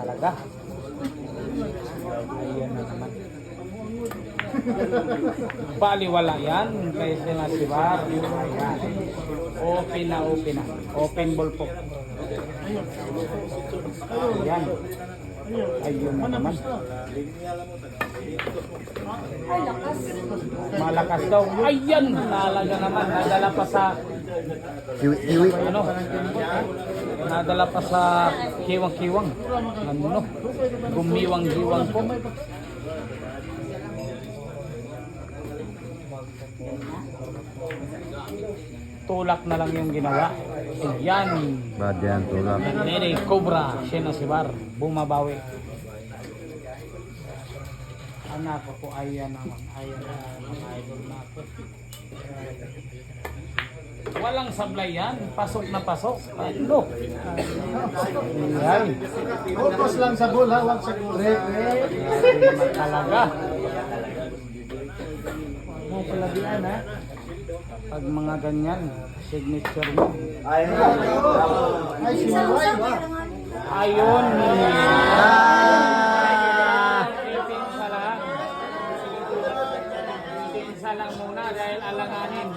talaga. Ayan na naman. Baliwala yan kay Senasibar. Ayan. Open na, open na. Open ball po. Ayan. Ayun na naman. Malakas daw. Ayan, talaga naman. Nadala pa sa Kiwi. ano? Nadala pa sa kiwang-kiwang. Ano? Gumiwang-giwang po. Tulak na lang yung ginawa. Ayan. Bad yan, tulak. Nene Cobra, Senasibar, bumabawi. Anak ko po, ayan naman. Ayan na mga idol na po. Walang sablay yan. Pasok na pasok. Ano? Ayan. Focus lang sa bola, wag sa break. Naman talaga. Mo palagian ha. Pag mga ganyan, signature mo. Ay, sinuway. Ayun. Pinsa lang. Pinsa lang muna dahil alanganin.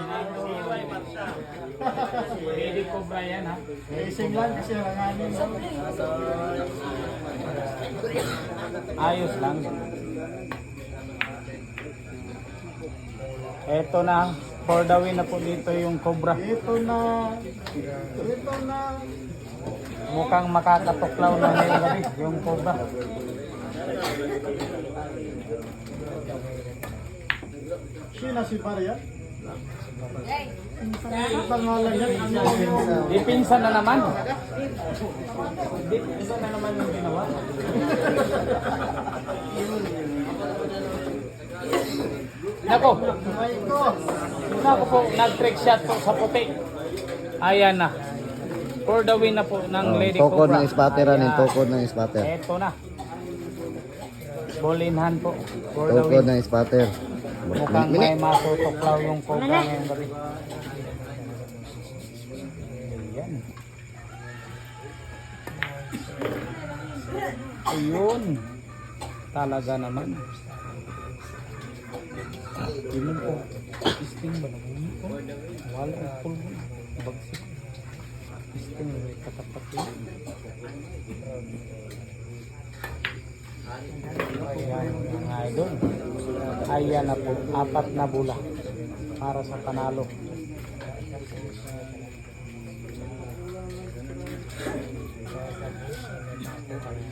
Pwede Cobra yan ha. Racing lang kasi ranganin. Ayos lang. Eto na. For the win na po dito yung Cobra. Ito na. Mukhang makakatuklaw na ngayong gabi yung Cobra. Sina si Maria. Pangalan niya. Dipinsan na naman. Dipinsan na naman yung ginawa. Nako. Nako po, nag-trick shot po sa puti. Ayan na. For the win na po ng Lady Tokod Cobra. ng spatteran, Ayan. yung tokod ng spatter. Eto na. Ball in hand po. For the Tokod win. ng spatter. Mukhang may matutuklaw yung Cobra ngayong gabi. Ayan. Ayun. Talaga naman. Tingnan po. Sting ba naman po? Wala ang pulbo. Bagsik. Sting may katapat yun. Ayan mga idol. Ayan na po. 4 na bola para sa panalo.